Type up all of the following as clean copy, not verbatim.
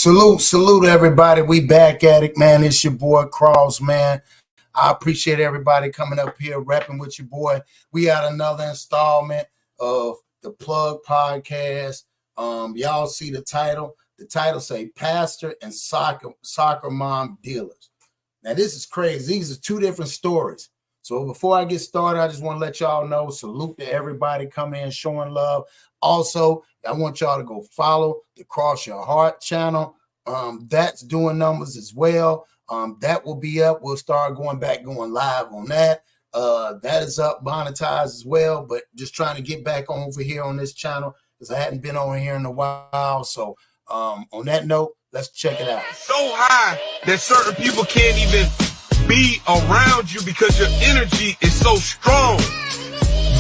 Salute everybody. We back at it, man. It's your boy Cross, man. I appreciate everybody coming up here, repping with your boy. We had another installment of the Plug Podcast. Y'all see the title. The title say Pastor and Soccer Mom Dealers. Now, this is crazy. These are two different stories. So before I get started, I just want to let y'all know, salute to everybody coming in, showing love. Also, I want y'all to go follow the Cross Your Heart channel. That's doing numbers as well. That will be up. We'll start going live on that. That is up, monetized as well, but just trying to get back on over here on this channel because I hadn't been on here in a while. So on that note, let's check it out. So high that certain people can't even be around you because your energy is so strong.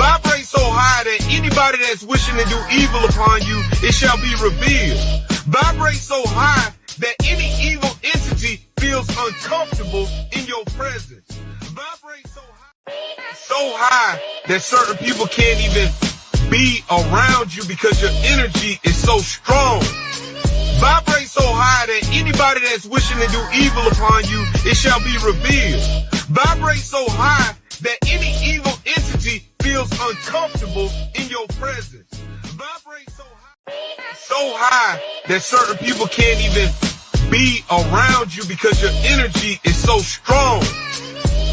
Vibrate so high that anybody that's wishing to do evil upon you, it shall be revealed. Vibrate so high that any evil entity feels uncomfortable in your presence. Vibrate so high that certain people can't even be around you because your energy is so strong. Vibrate so high that anybody that's wishing to do evil upon you, it shall be revealed. Vibrate so high that any evil entity feels uncomfortable in your presence. Vibrate so high that certain people can't even be around you because your energy is so strong.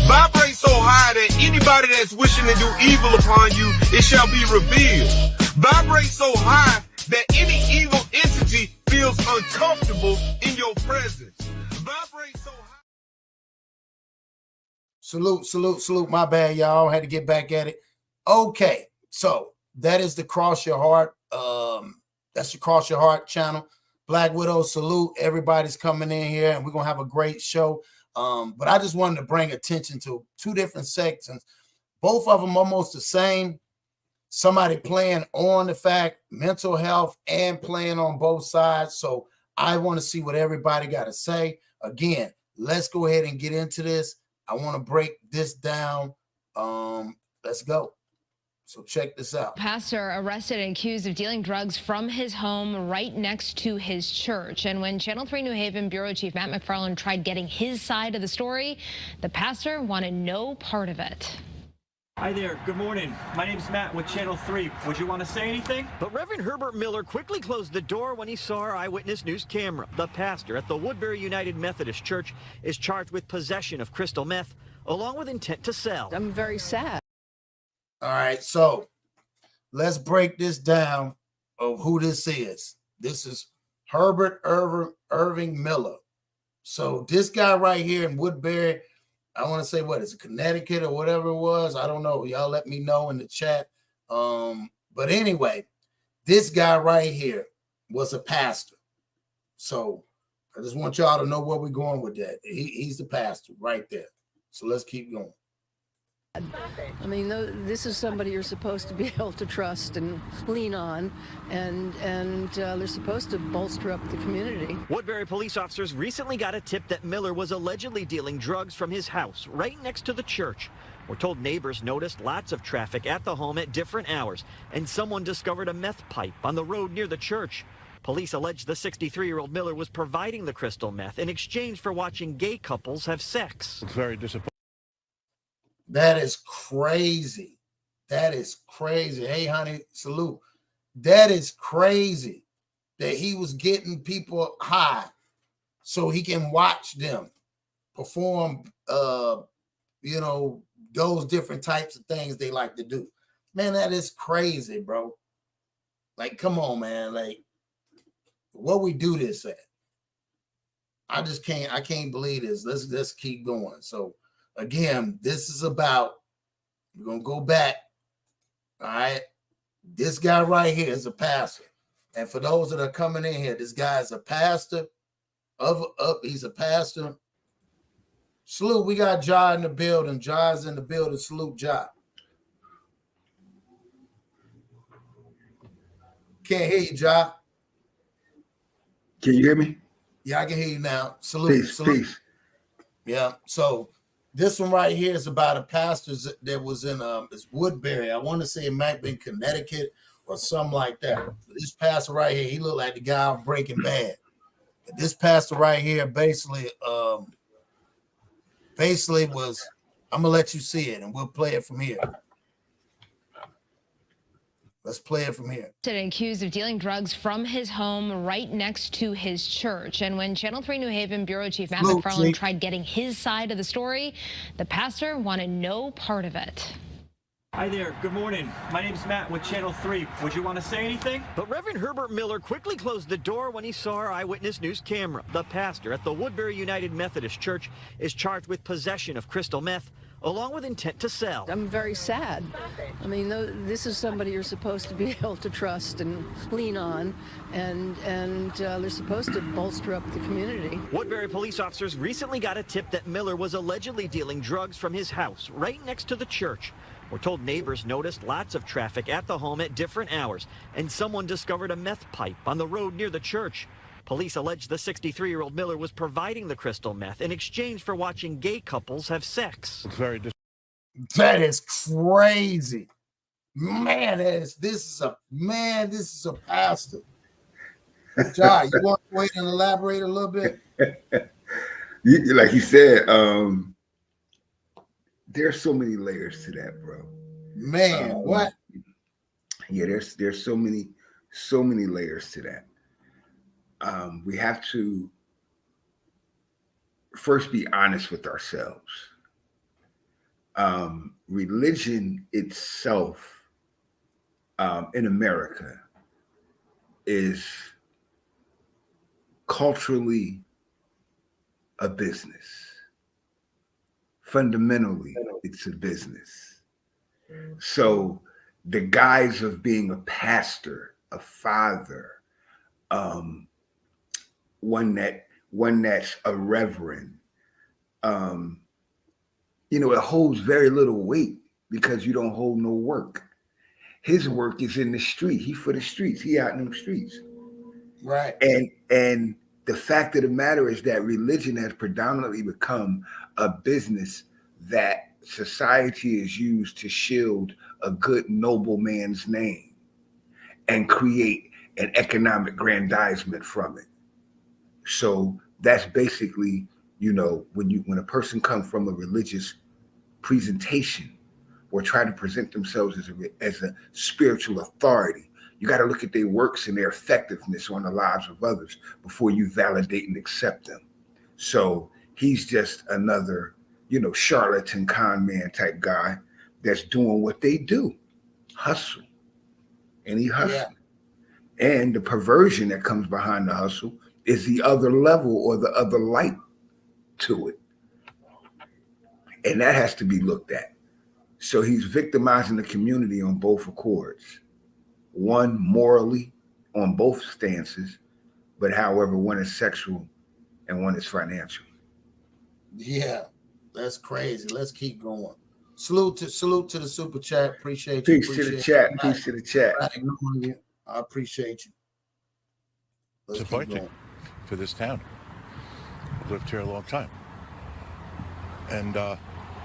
Vibrate so high that anybody that's wishing to do evil upon you, it shall be revealed. Vibrate so high that any evil entity feels uncomfortable in your presence. Vibrate so high. Salute. My bad, y'all. Had to get back at it. Okay, so that is the Cross Your Heart. That's the Cross Your Heart channel. Black Widow, salute. Everybody's coming in here, and we're going to have a great show. But I just wanted to bring attention to two different sections. Both of them almost the same. Somebody playing on the fact, mental health, and playing on both sides. So I want to see what everybody got to say. Again, let's go ahead and get into this. I want to break this down. Let's go. So check this out. Pastor arrested and accused of dealing drugs from his home right next to his church. And when Channel 3 New Haven Bureau Chief Matt McFarland tried getting his side of the story, the pastor wanted no part of it. Hi there. Good morning. My name's Matt with Channel 3. Would you want to say anything? But Reverend Herbert Miller quickly closed the door when he saw our Eyewitness News camera. The pastor at the Woodbury United Methodist Church is charged with possession of crystal meth, along with intent to sell. I'm very sad. All right, so let's break this down of who this is. This is Herbert Irving Miller. So this guy right here in Woodbury, I want to say, what is it, Connecticut or whatever it was? I don't know. Y'all let me know in the chat. But anyway, this guy right here was a pastor. So I just want y'all to know where we're going with that. He's the pastor right there. So let's keep going. I mean, this is somebody you're supposed to be able to trust and lean on, and they're supposed to bolster up the community. Woodbury police officers recently got a tip that Miller was allegedly dealing drugs from his house right next to the church. We're told neighbors noticed lots of traffic at the home at different hours, and someone discovered a meth pipe on the road near the church. Police allege the 63-year-old Miller was providing the crystal meth in exchange for watching gay couples have sex. It's very disappointing. That is crazy. That is crazy. Hey, honey, salute. That is crazy that he was getting people high so he can watch them perform, those different types of things they like to do. Man, that is crazy, bro. Like, come on, man. Like, what we do this at? I can't believe this. Let's keep going. So, again, this is about, we're going to go back, all right? This guy right here is a pastor. And for those that are coming in here, this guy is a pastor. He's a pastor. Salute, we got Ja in the building. Ja's in the building. Salute, Ja. Can't hear you, Ja. Can you hear me? Yeah, I can hear you now. Salute. Peace. Yeah, so this one right here is about a pastor that was in it's Woodbury. I want to say it might be in Connecticut or something like that. This pastor right here, he looked like the guy on Breaking Bad. This pastor right here basically was, I'm gonna let you see it and we'll play it from here. Let's play it from here. Accused of dealing drugs from his home right next to his church. And when Channel 3 New Haven Bureau Chief Matt McFarland tried getting his side of the story, the pastor wanted no part of it. Hi there. Good morning. My name's Matt with Channel 3. Would you want to say anything? But Reverend Herbert Miller quickly closed the door when he saw our Eyewitness News camera. The pastor at the Woodbury United Methodist Church is charged with possession of crystal meth, along with intent to sell. I'm very sad. I mean, this is somebody you're supposed to be able to trust and lean on, and they're supposed to bolster up the community. Woodbury police officers recently got a tip that Miller was allegedly dealing drugs from his house right next to the church. We're told neighbors noticed lots of traffic at the home at different hours, and someone discovered a meth pipe on the road near the church. Police allege the 63-year-old Miller was providing the crystal meth in exchange for watching gay couples have sex. That is crazy. Man, this is a pastor. John, you want to wait and elaborate a little bit? Like you said, there's so many layers to that, bro. Man, what? Yeah, there's so many layers to that. We have to first be honest with ourselves. Religion itself in America is culturally a business. Fundamentally, it's a business. So the guise of being a pastor, a father, one that's a reverend, it holds very little weight because you don't hold no work. His work is in the street. He for the streets. He out in them streets. Right. And the fact of the matter is that religion has predominantly become a business that society is used to shield a good noble man's name and create an economic aggrandizement from it. So that's basically, when a person comes from a religious presentation or try to present themselves as a spiritual authority, you got to look at their works and their effectiveness on the lives of others before you validate and accept them. So he's just another, charlatan con man type guy that's doing what they do, hustle. And he hustles. Yeah. And the perversion that comes behind the hustle is the other level or the other light to it. And that has to be looked at. So he's victimizing the community on both accords. One morally on both stances, but however, one is sexual and one is financial. Yeah, that's crazy. Let's keep going. Salute to the super chat. Appreciate you. Peace to the chat. Peace to the chat. I appreciate you. Disappointing for this town. I've lived here a long time. And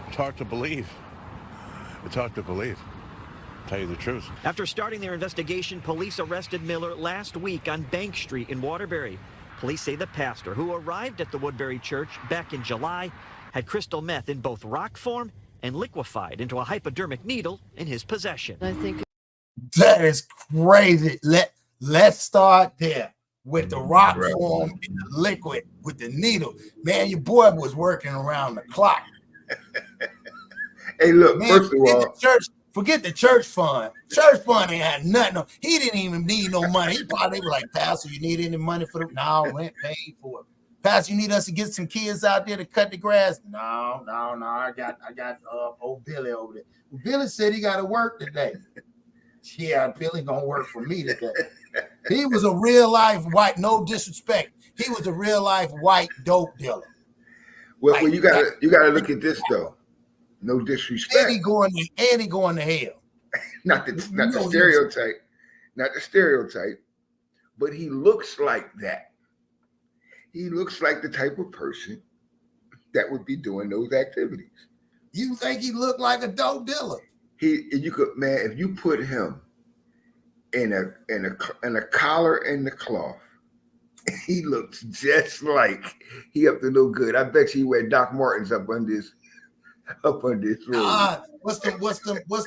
it's hard to believe. It's hard to believe. Tell you the truth. After starting their investigation, police arrested Miller last week on Bank Street in Waterbury. Police say the pastor, who arrived at the Woodbury church back in July, had crystal meth in both rock form and liquefied into a hypodermic needle in his possession. I think that is crazy. Let's start there with the rock form and the liquid with the needle. Man, your boy was working around the clock. Hey, look, man, first of all, forget the church fund. Church fund ain't had nothing. He didn't even need no money. He probably was like, Pastor, you need any money for the? No, rent paid for it. Pastor, you need us to get some kids out there to cut the grass? No. I got old Billy over there. Billy said he got to work today. Yeah, Billy gonna work for me today. He was a real life white, no disrespect. He was a real life white dope dealer. Well, you gotta look at this though. No disrespect. And he going to hell. not the stereotype. Not the stereotype. But he looks like that. He looks like the type of person that would be doing those activities. You think he looked like a dope dealer? If you put him in a collar and the cloth He looks just like he up to no good. I bet you he wear Doc Martens up on this road. What's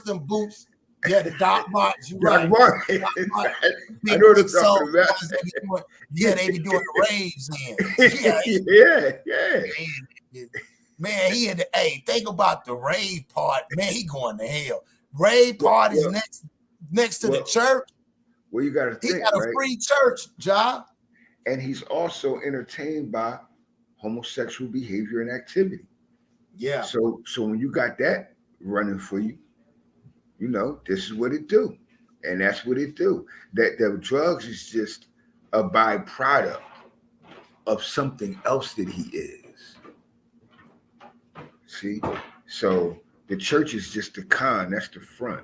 them boots? Yeah, the Doc Martens. You Doc right. Martens. Doc Martens. I know what I'm So, talking about. they be doing the raves in. Yeah. Man, he had to, think about the rave part. Man, he going to hell. Rave parties next to the church. Well, you got to think, he got a free church, job. And he's also entertained by homosexual behavior and activity. Yeah. So when you got that running for you, you know, this is what it do. And that's what it do. That the drugs is just a byproduct of something else that he is. See? So the church is just the con, that's the front.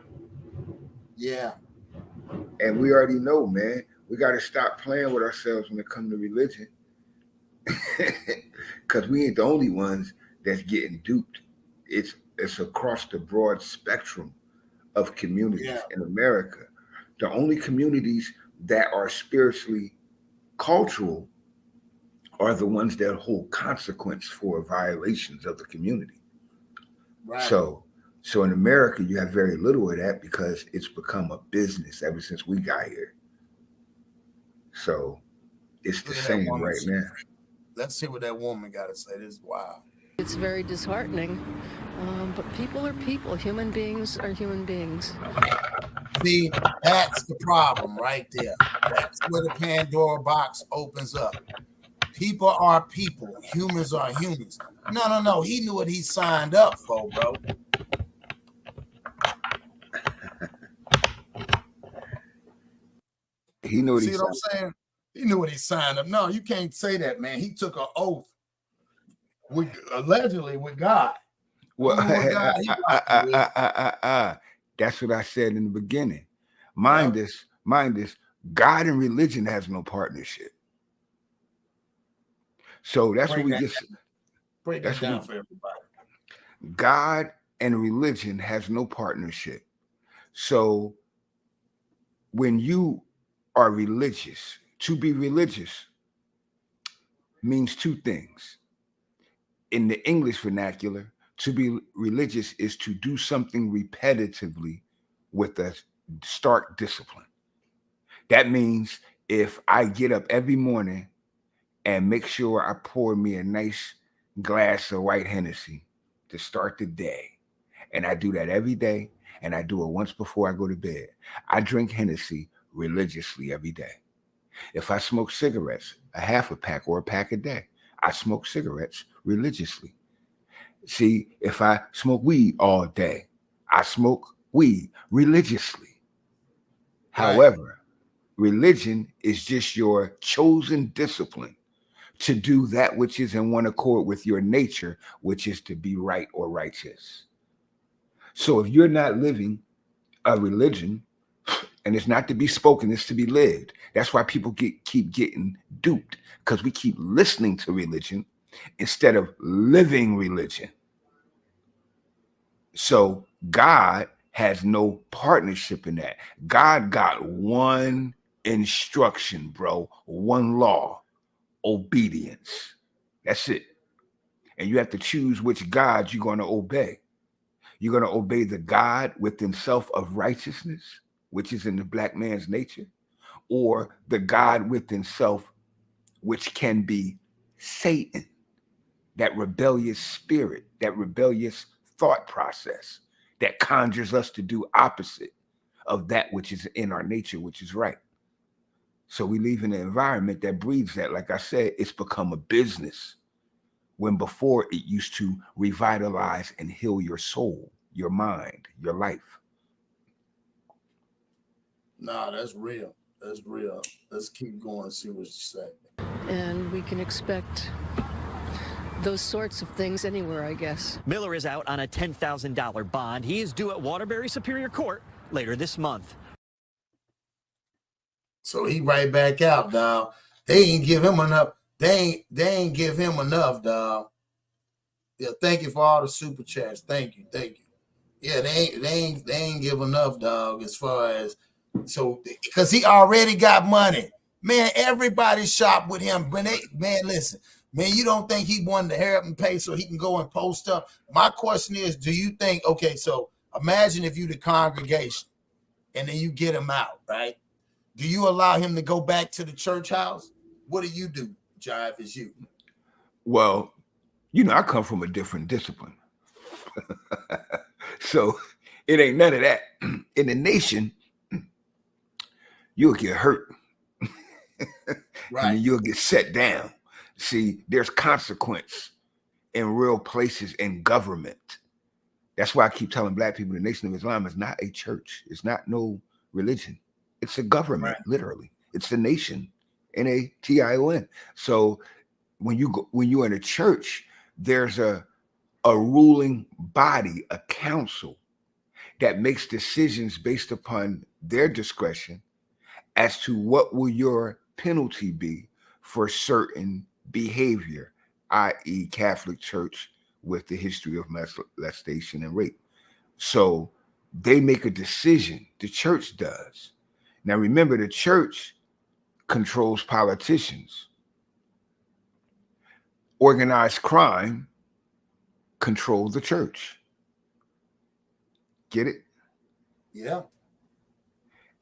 Yeah. And we already know, man, we got to stop playing with ourselves when it comes to religion. Because we ain't the only ones that's getting duped. It's across the broad spectrum of communities in America. The only communities that are spiritually cultural are the ones that hold consequence for violations of the community. Right. So in America, you have very little of that because it's become a business ever since we got here. So it's the same right now. Let's see what that woman got to say. This is wild. It's very disheartening, but people are people. Human beings are human beings. See, that's the problem right there. That's where the Pandora box opens up. People are people. Humans are humans. No. He knew what he signed up for, bro. He knew what See what I'm saying? He knew what he signed up. No, you can't say that, man. He took an oath allegedly with God. Well, that's what I said in the beginning. Mind this, God and religion has no partnership. So that's what we just break that down for everybody. God and religion has no partnership. So when you are religious, to be religious means two things. In the English vernacular, to be religious is to do something repetitively with a stark discipline. That means if I get up every morning and make sure I pour me a nice glass of white Hennessy to start the day, and I do that every day, and I do it once before I go to bed. I drink Hennessy religiously every day. If I smoke cigarettes, a half a pack or a pack a day, I smoke cigarettes religiously. See, if I smoke weed all day, I smoke weed religiously. Right. However, religion is just your chosen discipline to do that which is in one accord with your nature, which is to be right or righteous. So if you're not living a religion, and it's not to be spoken, it's to be lived. That's why people keep getting duped, because we keep listening to religion instead of living religion. So God has no partnership in that. God got one instruction, bro, one law, obedience. That's it. And you have to choose which God you're going to obey. You're going to obey the God within self of righteousness, which is in the black man's nature, or the God within self, which can be Satan, that rebellious spirit, that rebellious thought process that conjures us to do opposite of that which is in our nature, which is right. So we live in an environment that breeds that. Like I said, it's become a business, when before it used to revitalize and heal your soul, your mind, your life. Nah, that's real. That's real. Let's keep going and see what you say. And we can expect those sorts of things anywhere, I guess. Miller is out on a $10,000 bond. He is due at Waterbury Superior Court later this month. So he right back out, dog. They ain't give him enough. They ain't give him enough, dog. Yeah, thank you for all the super chats. Thank you. Yeah, they ain't give enough, dog, as far as, so because he already got money. Man, everybody shop with him. Man, listen, man, you don't think he wanted to hurry up and pay so he can go and post up? My question is, do you think, okay, so imagine if you the congregation and then you get him out, right? Do you allow him to go back to the church house? What do you do, Jive, as you? Well, you know, I come from a different discipline. So it ain't none of that. In the nation, you'll get hurt. Right. And then you'll get set down. See, there's consequence in real places in government. That's why I keep telling black people the Nation of Islam is not a church. It's not no religion. It's a government, right. Literally. It's a nation, N-A-T-I-O-N. So when you're in a church, there's a ruling body, a council that makes decisions based upon their discretion as to what will your penalty be for certain behavior, i.e. Catholic Church with the history of molestation and rape. So they make a decision, the church does. Now remember, the church controls politicians. Organized crime controls the church. Get it? Yeah.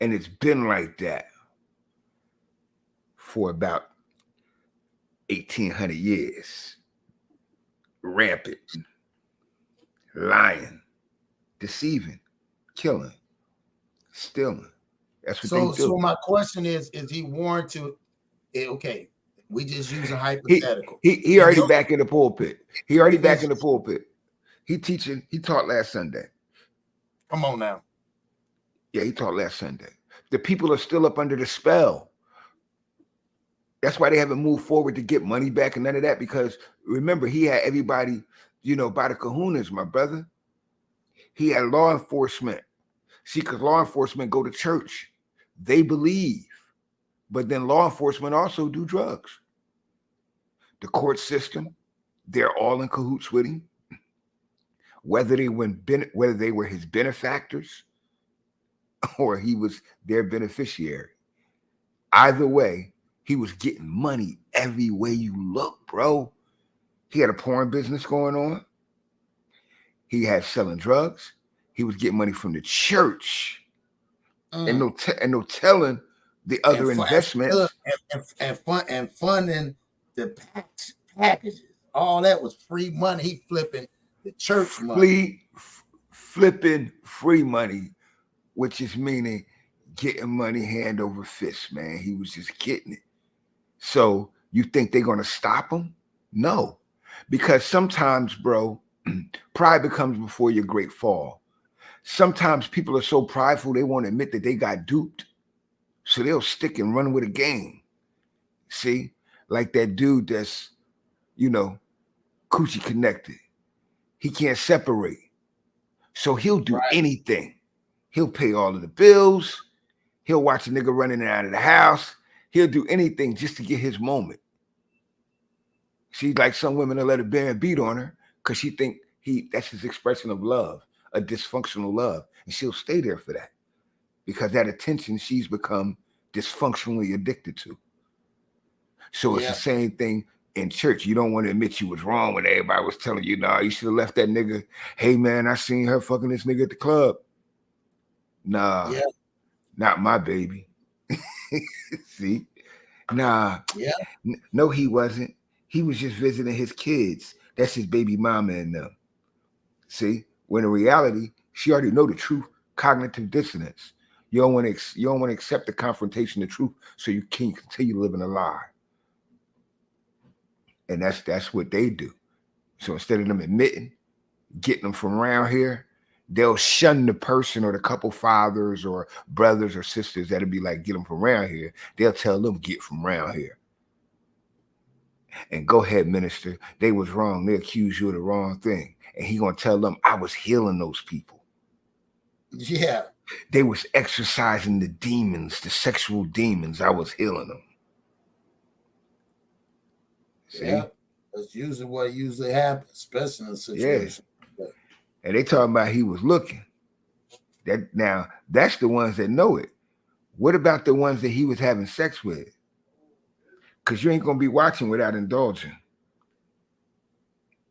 And it's been like that for about 1,800 years. Rampant, lying, deceiving, killing, stealing. That's what they do. So my question is he warranted? Okay, we just use a hypothetical. He already back in the pulpit. He already back in the pulpit. He teaching. He taught last Sunday. Come on now. Yeah, he taught last Sunday. The people are still up under the spell. That's why they haven't moved forward to get money back and none of that, because remember, he had everybody, by the kahunas, my brother. He had law enforcement. See, because law enforcement go to church. They believe. But then law enforcement also do drugs. The court system, they're all in cahoots with him. Whether they were his benefactors or he was their beneficiary. Either way, he was getting money every way you look, bro. He had a porn business going on. He had selling drugs. He was getting money from the church. And no telling the other investments. And funding the packages. All that was free money. He flipping the church money. Flipping free money, which is meaning getting money hand over fist, man. He was just getting it. So you think they're going to stop him? No. Because sometimes, bro, pride becomes before your great fall. Sometimes people are so prideful, they won't admit that they got duped. So they'll stick and run with a game. See? Like that dude that's, coochie connected. He can't separate. So he'll do anything. He'll pay all of the bills. He'll watch a nigga running out of the house. He'll do anything just to get his moment. See, like some women will let a man beat on her because she think that's his expression of love, a dysfunctional love. And she'll stay there for that because that attention she's become dysfunctionally addicted to. So it's the same thing in church. You don't want to admit you was wrong when everybody was telling you, nah, you should have left that nigga. Hey, man, I seen her fucking this nigga at the club. Nah, not my baby. See? Nah. Yeah. No, he wasn't. He was just visiting his kids. That's his baby mama and them. See? When in reality, she already know the truth. Cognitive dissonance. You don't want to accept the confrontation of truth, so you can't continue living a lie. And that's what they do. So instead of them admitting, getting them from around here, they'll shun the person or the couple fathers or brothers or sisters that'll be like, get them from around here. They'll tell them, get from around here. And go ahead, minister. They was wrong. They accuse you of the wrong thing. And he gonna tell them, I was healing those people. Yeah. They was exorcising the demons, the sexual demons. I was healing them. See? Yeah. That's usually what usually happens, especially in a situation. Yeah. And they talking about he was looking. That's the ones that know it. What about the ones that he was having sex with? Because you ain't gonna be watching without indulging.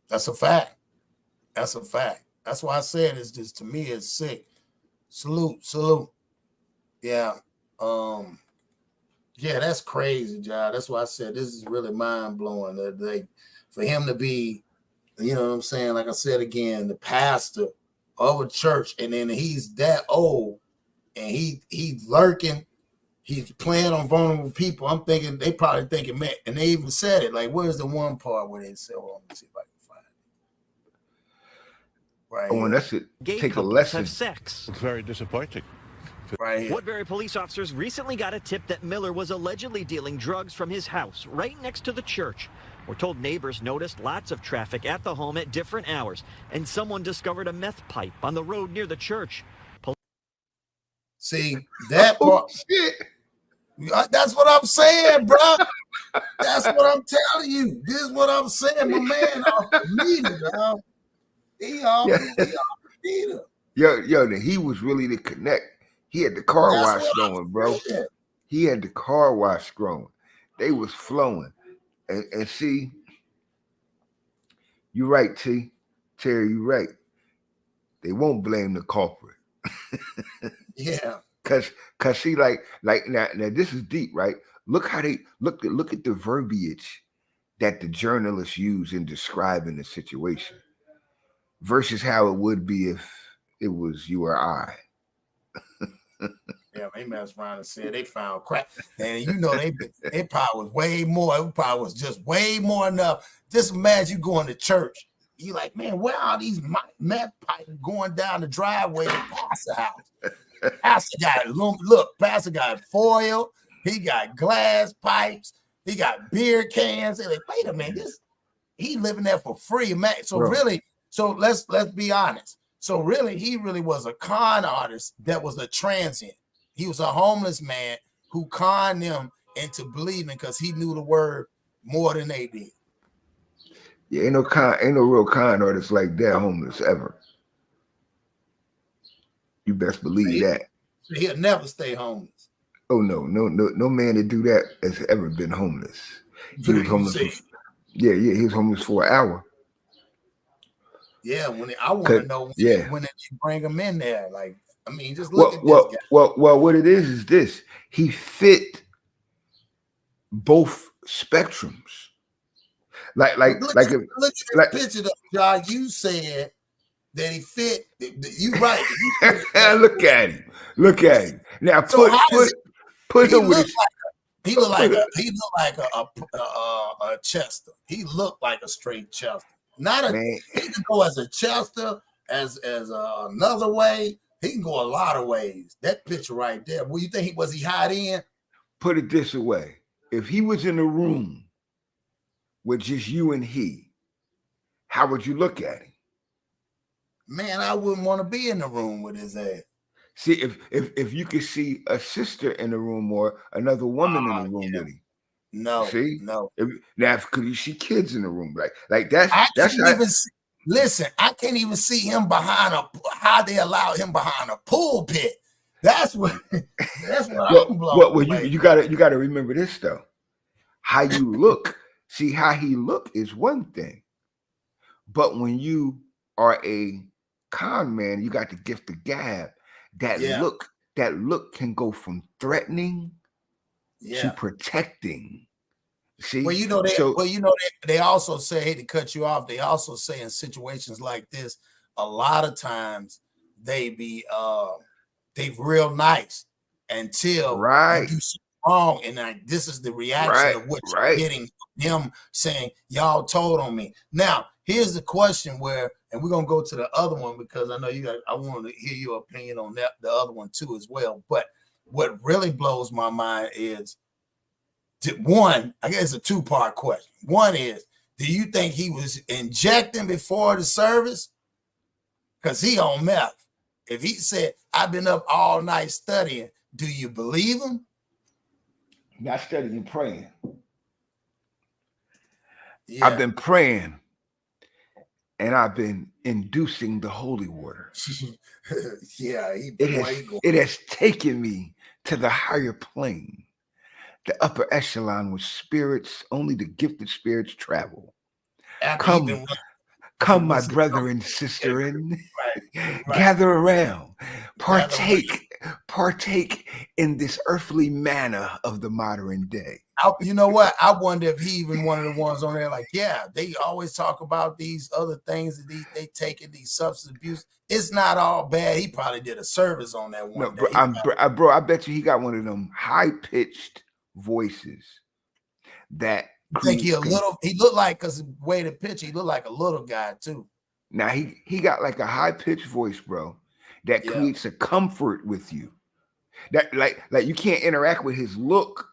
That's a fact. That's a fact. That's why I said it's just, to me, it's sick. Salute. Yeah. Yeah, that's crazy, John. That's why I said this is really mind-blowing. That for him to be, you know what I'm saying? Like I said again, the pastor of a church, and then he's that old, and he's lurking, he's playing on vulnerable people. I'm thinking they probably thinking, man, and they even said it. Like, where's the one part where they said, well, let me see if I can find it. Right. Oh, and that's it. Gay Take a couples lesson. have sex. It's very disappointing. Right here. Woodbury police officers recently got a tip that Miller was allegedly dealing drugs from his house right next to the church. We're told neighbors noticed lots of traffic at the home at different hours, and someone discovered a meth pipe on the road near the church. See, that part, shit. That's what I'm saying, bro. That's what I'm telling you. This is what I'm saying. My man off the meter, dog. He off the meter. Yo, he was really the connect. He had the car wash going, bro. He had the car wash going. They was flowing. And see, you're right, T. Terry, you're right. They won't blame the culprit. Yeah. Cause see, like now this is deep, right? Look how they look at the verbiage that the journalists use in describing the situation versus how it would be if it was you or I. Yeah, they messed around and said they found crack. And you know, they probably was way more. It probably was just way more enough. Just imagine you going to church. You like, man, where are these meth pipes going down the driveway to Pastor house? Pastor got Pastor got foil. He got glass pipes. He got beer cans. They're like, wait a minute, he living there for free, man. So really, let's be honest. So really, he really was a con artist that was a transient. He was a homeless man who conned them into believing because he knew the word more than they did. Yeah, ain't no real con artist like that homeless ever. You best believe that. He'll never stay homeless. Oh no man that do that has ever been homeless. He was homeless. He was homeless for an hour. Yeah, I want to know when they bring him in there. Like, I mean, just look at this guy. Well, what it is this. He fit both spectrums. Look at the picture though, John. You said that he fit. You right. Look at him. Now put him with. He looked like a Chester. He looked like a straight Chester. He can go as a Chester, as another way. He can go a lot of ways. That picture right there. What you think was he hide in? Put it this way: if he was in a room with just you and he, how would you look at him? Man, I wouldn't want to be in the room with his ass. See, if you could see a sister in the room or another woman in the room with him. No, see, no. Now, could you see kids in the room? Like that's listen. I can't even see him behind how they allow him behind a pulpit. That's what I'm blowing. Well, you gotta remember this though. How you look, see how he look is one thing, but when you are a con man, you got the gift of gab. That look can go from threatening to protecting. See, they also say, hate to cut you off. They also say in situations like this, a lot of times they real nice until you do something wrong, and this is the reaction of what you're getting from them saying, y'all told on me. Now, here's the question and we're gonna go to the other one because I know I want to hear your opinion on that, the other one too as well. But what really blows my mind is one, I guess it's a two-part question. One is, do you think he was injecting before the service? Because he on meth. If he said, I've been up all night studying, do you believe him? Not studying, praying. Yeah. I've been praying and I've been inducing the holy water. Yeah. It has taken me to the higher plane The upper echelon was spirits, only the gifted spirits travel. After he been Come, my was- brother and sister, and right. gather around, Gather around. partake in this earthly manna of the modern day. You know what? I wonder if he even one of the ones on there. Like, yeah, they always talk about these other things that they take in these substance abuse. It's not all bad. He probably did a service on that one day. Bro, I bet you he got one of them high pitched voices that. I think he looked like, because the way the pitch, he looked like a little guy too. Now he got like a high pitched voice, bro, that creates a comfort with you. That like you can't interact with his look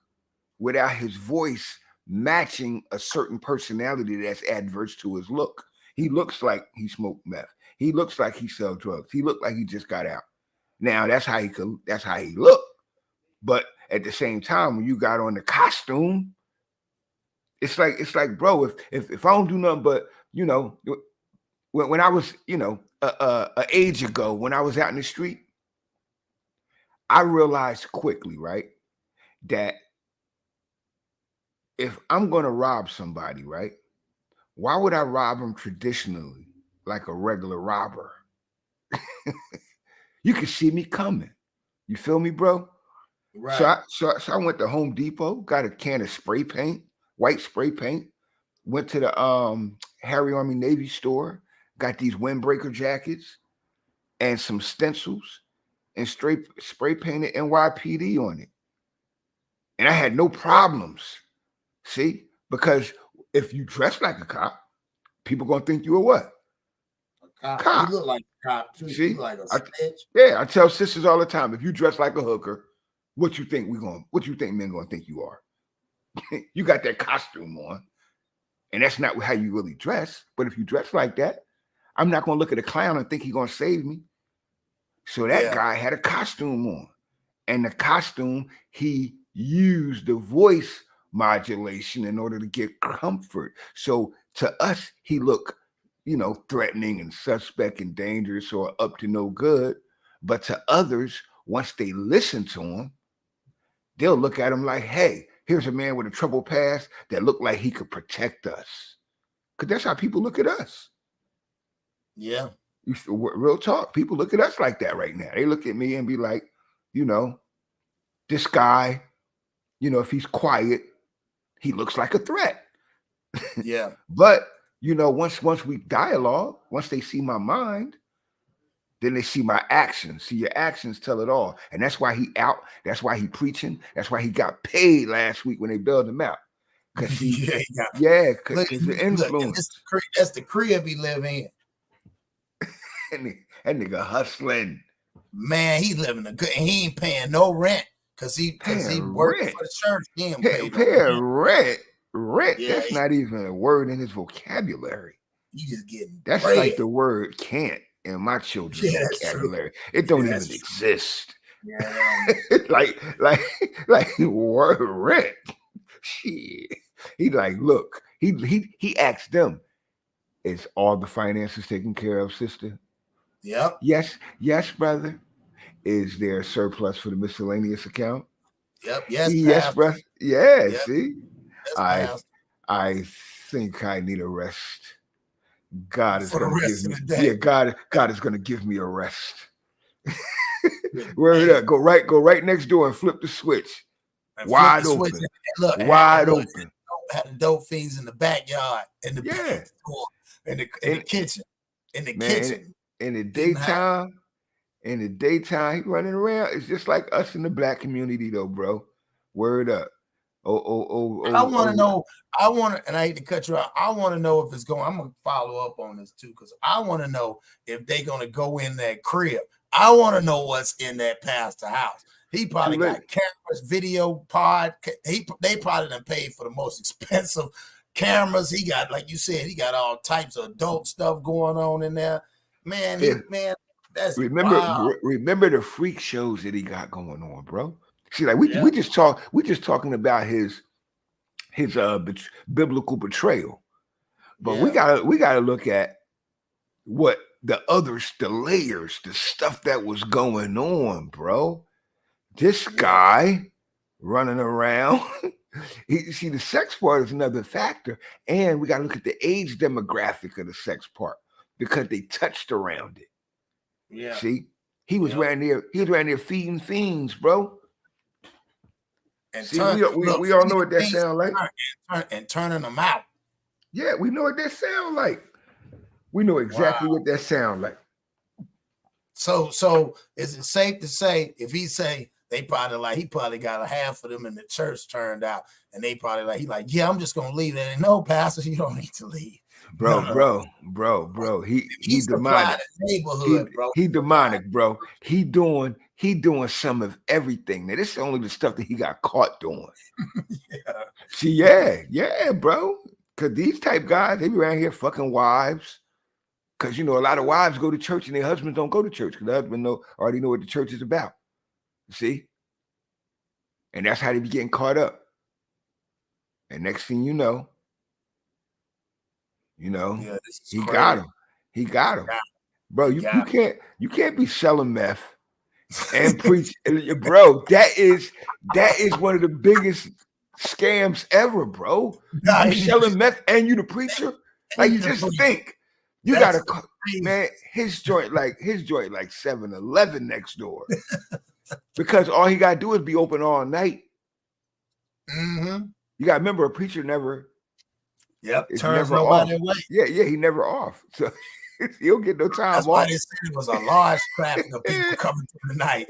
without his voice matching a certain personality that's adverse to his look. He looks like he smoked meth. He looks like he sells drugs. He looked like he just got out. Now that's how he looked. But at the same time, when you got on the costume, it's like, bro, if I don't do nothing but, you know, when I was, you know, an age ago, when I was out in the street, I realized quickly, right, that if I'm going to rob somebody, right, why would I rob them traditionally like a regular robber? You can see me coming. You feel me, bro? Right. So I went to Home Depot, got a can of spray paint, white spray paint, went to the Harry Army Navy store, got these windbreaker jackets and some stencils and spray painted NYPD on it. And I had no problems. See? Because if you dress like a cop, people gonna think you a what? A cop. You look like a cop too. See? You like a snitch. Yeah, I tell sisters all the time, if you dress like a hooker, what you think men gonna think you are? You got that costume on, and that's not how you really dress. But if you dress like that, I'm not gonna look at a clown and think he's gonna save me. So that guy had a costume on, and the costume, he used the voice modulation in order to get comfort. So to us, he looked, you know, threatening and suspect and dangerous or up to no good. But to others, once they listen to him, they'll look at him like, hey, here's a man with a troubled past that looked like he could protect us. Because that's how people look at us. Yeah. Real talk. People look at us like that right now. They look at me and be like, you know, this guy, you know, if he's quiet, he looks like a threat. Yeah. But, you know, once we dialogue, once they see my mind, then they see my actions. See, your actions tell it all. And that's why he out. That's why he preaching. That's why he got paid last week when they bailed him out. Because because the influence. That's the crib he live in. That nigga hustling. Man, he living a good, and he ain't paying no rent because he working for the church. He ain't paying rent. Rent. Yeah, that's not even a word in his vocabulary. You just getting that's bread. Like the word can't in my children's vocabulary. It don't even exist. Yeah. like word rent. Shit. He like, look, he asked them, is all the finances taken care of, sister? Yep. Yes, brother. Is there a surplus for the miscellaneous account? Yep. Yes, brother. Yeah, yep. See? Yes, I think I need a rest. God is going to give me. Yeah, God is going to give me a rest. Word up. Go right next door and flip the switch. Wide open. Wide open. Had the dope fiends in the backyard, in the in the kitchen, in the kitchen. In the daytime, he running around. It's just like us in the black community, though, bro. Word up. I want to know. And I hate to cut you out. I want to know if it's going. I'm gonna follow up on this too, because I want to know if they're gonna go in that crib. I want to know what's in that pastor house. He probably got cameras, video pod. They probably done paid for the most expensive cameras. He got, like you said, he got all types of adult stuff going on in there. Man, that's remember the freak shows that he got going on, bro. See, like we just talking about his biblical betrayal, but we gotta look at what the layers, the stuff that was going on, bro. This guy running around. See, the sex part is another factor, and we got to look at the age demographic of the sex part because they touched around it. Yeah. See, he was around there. He was around there feeding fiends, bro. And see, we all know what that sound like. And turning them out. Yeah, we know what that sound like. We know exactly what that sound like. So is it safe to say if he say he probably got a half of them in the church turned out, and they probably yeah, I'm just gonna leave that. No, pastor, you don't need to leave. Bro. He demonic. Neighborhood, bro. He demonic, bro. He doing some of everything. Now, this is only the stuff that he got caught doing. Yeah. See, yeah, bro. Cause these type guys, they be around here fucking wives. Cause a lot of wives go to church and their husbands don't go to church because the husband already know what the church is about. See? And that's how they be getting caught up. And next thing you know, he got him. He got him. Bro, you can't be selling meth and preach. Bro, that is one of the biggest scams ever, bro. You be selling meth and you the preacher? Like, just think. You gotta, man, his joint like 7-Eleven next door. Because all he gotta do is be open all night. Mm-hmm. You gotta remember, a preacher never turns nobody away. Yeah, he never off. So he don't get no time That's off. why they said it was a large traffic of people coming through the night.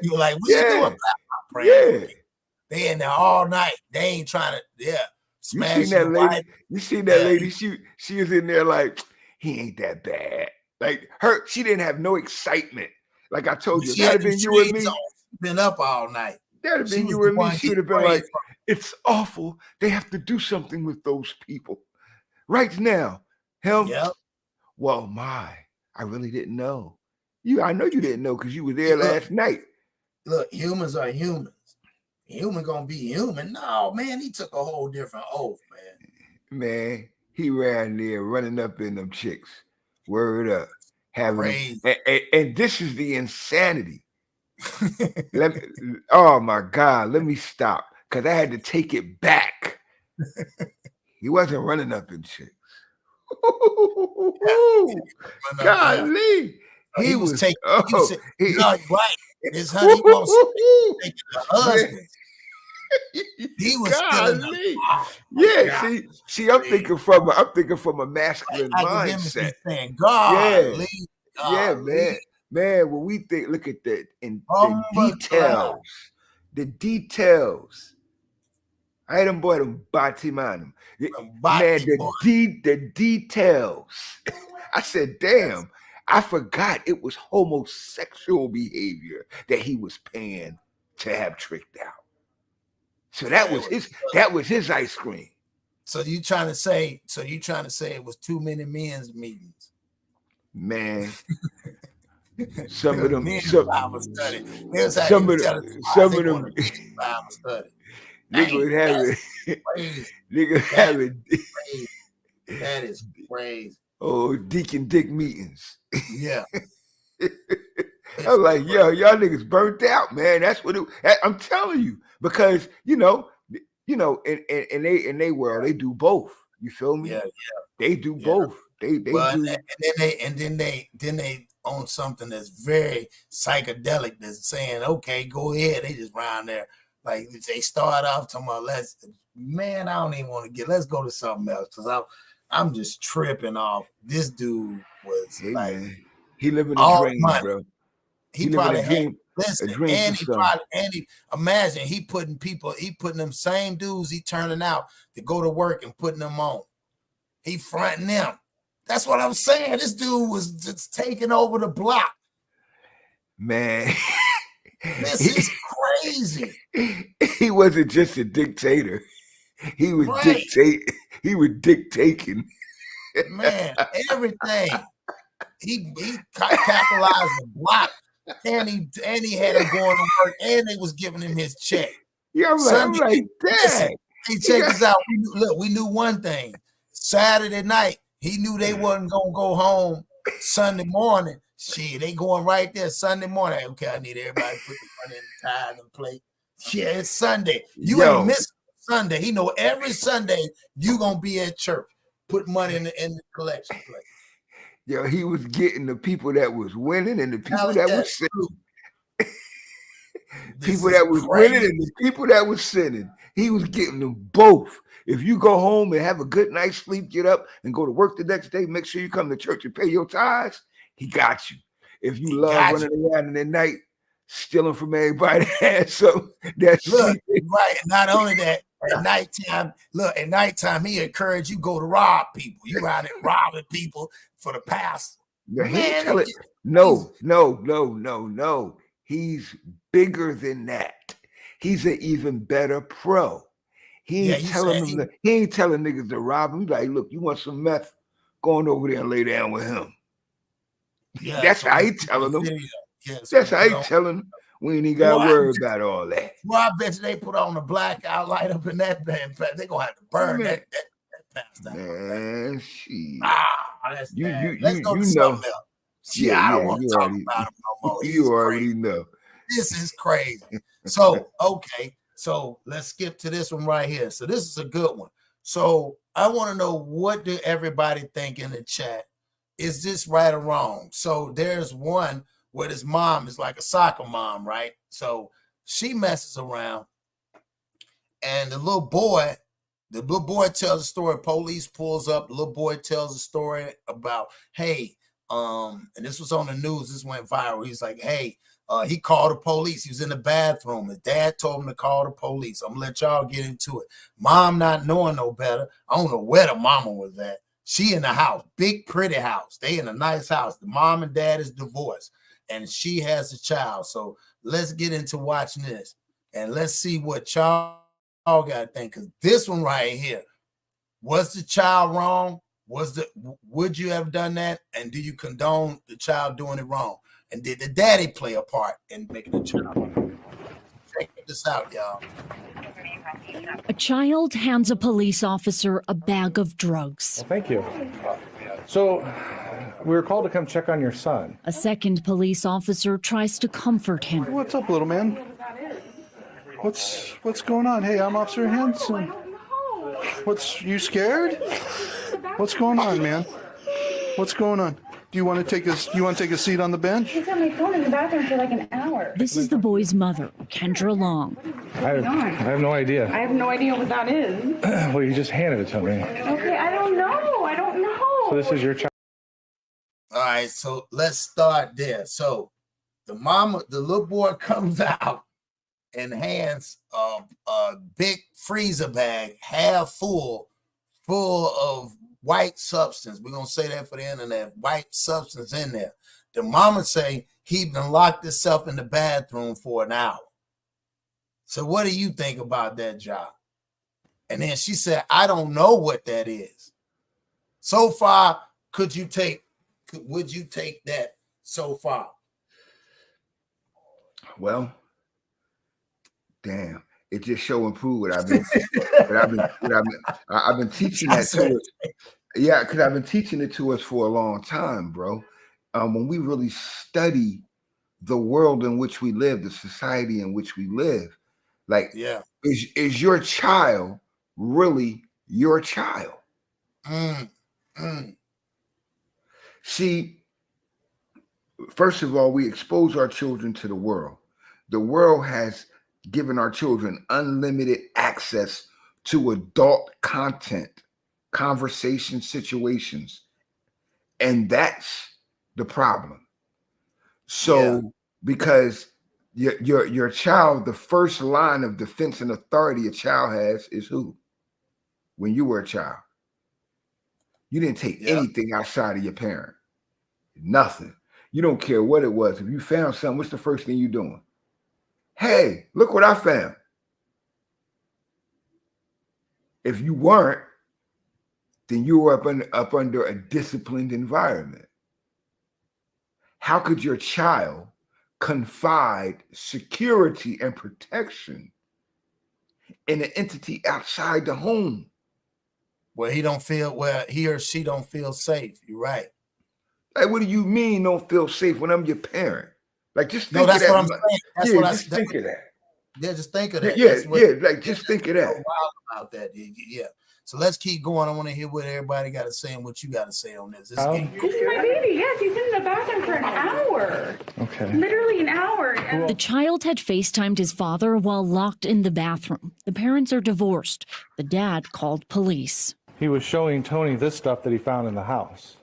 You were like, what you doing? Yeah. They in there all night. They ain't trying to, You seen that lady? You seen that lady? She was in there like, he ain't that bad. Like she didn't have no excitement. Like I told you, that'd have been you and me. Been up all night. That'd have been you and me. She would have been like, it's awful. They have to do something with those people right now. Him. Yep. Well, I really didn't know. I know you didn't know because you were there last night. Look, humans are humans. Human gonna be human. No, man, he took a whole different oath, man. Man, he ran there running up in them chicks. Word up. And this is the insanity. Oh my God, let me stop. Because I had to take it back. He wasn't running up in chicks. Golly. He was taking right. His honey was taking the husband. He was See, I'm thinking from a masculine mindset. Golly. Man. When we think, look at that in the details. I had them boy them body man. Man, the details. I said, damn. I forgot it was homosexual behavior that he was paying to have tricked out. So that was his ice cream. So you trying to say it was too many men's meetings? Man. Some of them Bible study. Some of them Bible study. Nigga have it. That is crazy. Oh, Deacon Dick meetings. Yeah. I'm like, y'all niggas burnt out, man. That's what I'm telling you. Because in they world, they do both. You feel me? Yeah. They do both. They do. And then they own something that's very psychedelic that's saying, okay, go ahead. They just round there. Like they start off talking about I don't even want to let's go to something else because I'm just tripping off. This dude was he living a dream, bro. He probably had imagine he putting them same dudes he turning out to go to work and putting them on. He fronting them. That's what I'm saying. This dude was just taking over the block. Man. This is crazy. He wasn't just a dictator. He was He was dictating. Man, everything. He capitalized the block, and he had him going to work, and they was giving him his check. Yeah, I'm like, dang. Hey, check this out. We knew one thing. Saturday night, he knew they wasn't gonna go home Sunday morning. Shit, they going right there Sunday morning. Okay, I need everybody to put the money in the tithe and plate. Yeah, it's Sunday. You Yo. ain't missing Sunday. He know every Sunday you gonna be at church. Put money in the collection plate. Yo, he was getting the people that was winning and the people that was sinning. People that was winning and the people that was sinning. He was getting them both. If you go home and have a good night's sleep, get up and go to work the next day, make sure you come to church and pay your tithes, he got you. If you love running around in the night, stealing from everybody that has something that's right. Not only that, at nighttime, he encouraged you go to rob people. You out there robbing people for the pastor. Yeah, no. He's bigger than that. He's an even better pro. He ain't telling niggas to rob him. He's like, look, you want some meth? Go on over there and lay down with him. Yeah, that's how he telling them. That's how he telling them. We ain't even got to worry about all that. Well, I bet you they put on the blackout light up in that band. They're going to have to burn that pastor. Man, shit. That's bad. Let's go to something else. I don't want to talk about him no more. You already know. This is crazy. So, okay. So let's skip to this one right here. So this is a good one. So I want to know, what do everybody think in the chat? Is this right or wrong? So there's one where his mom is like a soccer mom, right? So she messes around, and the little boy tells a story. Police pulls up. The little boy tells a story about, hey, and this was on the news. This went viral. He's like, hey, he called the police. He was in the bathroom. His dad told him to call the police. I'm gonna let y'all get into it. Mom, not knowing no better, I don't know where the mama was at. She in the house, big pretty house. They in a nice house. The mom and dad is divorced, and she has a child. So let's get into watching this, and let's see what y'all got to think. Because this one right here, was the child wrong? Would you have done that? And do you condone the child doing it wrong? And did the daddy play a part in making the child? Check this out, y'all. A child hands a police officer a bag of drugs. Well, thank you. So, we were called to come check on your son. A second police officer tries to comfort him. What's up, little man? What's going on? Hey, I'm Officer Hanson. You scared? What's going on, man? What's going on? Do you want to take a seat on the bench? He's had my phone in the bathroom for like an hour. This is the boy's mother, Kendra Long. I have no idea. I have no idea what that is. Well, you just handed it to me. Okay, I don't know. So this is your child. All right, so let's start there. So the little boy comes out and hands a big freezer bag, half full of white substance. We're going to say that for the internet. White substance in there. The mama say he been locked himself in the bathroom for an hour. So what do you think about that, job? And then she said, I don't know what that is. So far, would you take that so far? Well, damn. It just show and prove what I've been teaching that to us. Yeah, because I've been teaching it to us for a long time, bro. When we really study the world in which we live, the society in which we live, like, is your child really your child? See, first of all, we expose our children to the world. The world has given our children unlimited access to adult content, conversation situations, and that's the problem. So because your child, the first line of defense and authority a child has is who? When you were a child, you didn't take anything outside of your parent. Nothing. You don't care what it was. If you found something, what's the first thing you're doing? Hey, look what I found. If you weren't, then you were up under a disciplined environment. How could your child confide security and protection in an entity outside the home? Where he or she don't feel safe. You're right. Like, what do you mean don't feel safe when I'm your parent? Like, just think that's of that. What I'm saying. That's what just think of that. Yeah, just think of that. Yeah, That's what, yeah, like just think of so that. wild about that. Yeah. So let's keep going. I want to hear what everybody got to say and what you got to say on this. This is getting This is my baby. Yes, he's in the bathroom for an hour. Okay. Literally an hour. The child had FaceTimed his father while locked in the bathroom. The parents are divorced. The dad called police. He was showing Tony this stuff that he found in the house.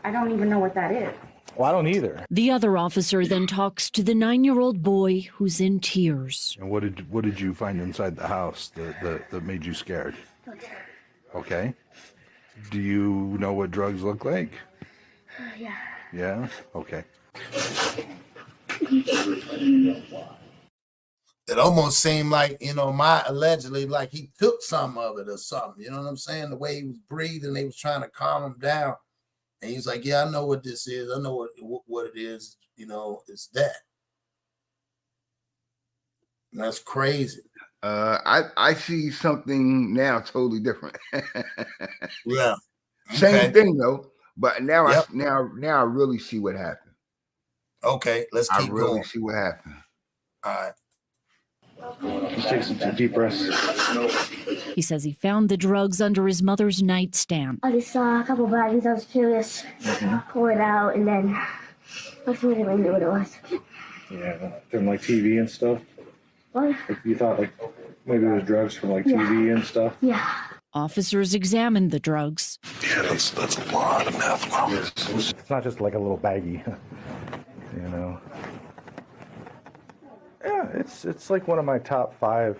I don't even know what that is. Well, I don't either. The other officer then talks to the 9-year-old boy who's in tears. And what did you find inside the house that made you scared? Okay. Do you know what drugs look like? Yeah. Yeah? Okay. It almost seemed like, allegedly like he took some of it or something. You know what I'm saying? The way he was breathing, they was trying to calm him down. And he's like, yeah, I know what this is. I know what it is. It's that. And that's crazy. I see something now totally different. Yeah. Same thing though, but now Yep. I really see what happened. Okay, let's keep I really going. see what happened. All right. Just take some deep breaths. He says he found the drugs under his mother's nightstand. I just saw a couple baggies. I was curious. Pull it out, and then I really knew what it was. Yeah, from like TV and stuff. What? Like you thought like maybe it was drugs from like TV and stuff. Yeah. Officers examined the drugs. Yeah, that's a lot of meth. Wow. It's not just like a little baggie, Yeah, it's like one of my top 5,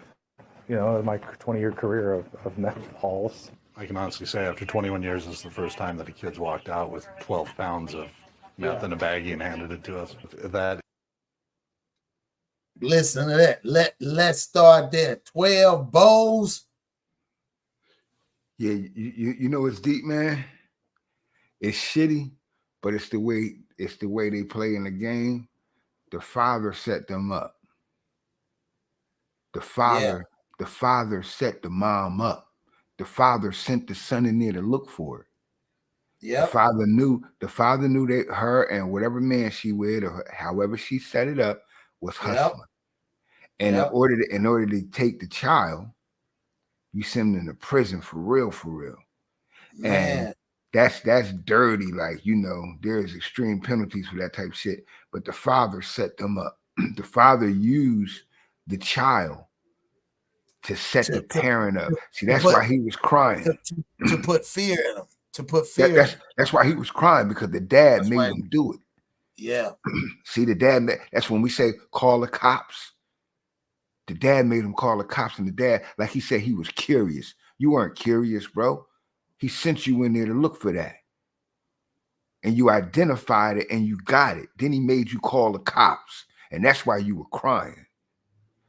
in my 20-year career of meth hauls. I can honestly say after 21 years, this is the first time that a kid's walked out with 12 pounds of meth in a baggie and handed it to us. That. Listen to that. Let's start there. 12 bowls. Yeah, you know it's deep, man. It's shitty, but it's the way they play in the game. The father set them up. The father set the mom up. The father sent the son in there to look for it. Yeah. The father knew that her and whatever man she with or however she set it up was hustling. And in order to take the child, you send them to prison for real. Man. And that's dirty. Like, there's extreme penalties for that type of shit. But the father set them up. The father used the child to set the parent up. See, that's why he was crying. To put fear in him. To put fear. That's why he was crying, because the dad made him do it. Yeah. See, the dad, that's when we say call the cops. The dad made him call the cops, and the dad, like he said, he was curious. You weren't curious, bro. He sent you in there to look for that. And you identified it and you got it. Then he made you call the cops. And that's why you were crying.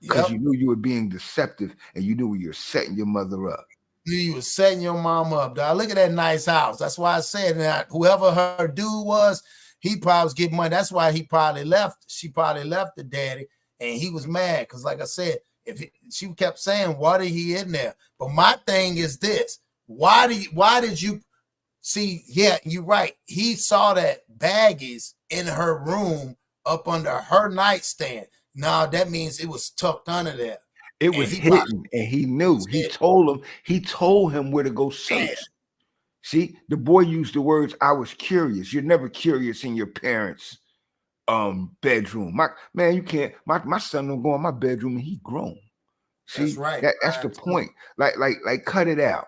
Because you knew you were being deceptive and you knew you were setting your mother up. You were setting your mom up, dog. Look at that nice house. That's why I said that whoever her dude was, he probably was getting money. That's why he probably left. She probably left the daddy. And he was mad because, like I said, she kept saying, why did he in there? But my thing is this. Why did you see? Yeah, you're right. He saw that baggies in her room up under her nightstand. Now that means it was tucked under there. It was hidden, and he knew. He told him where to go search. See, the boy used the words, I was curious. You're never curious in your parents' bedroom. You can't. My son don't go in my bedroom and he grown. See, that's right. That's the point. Like, cut it out.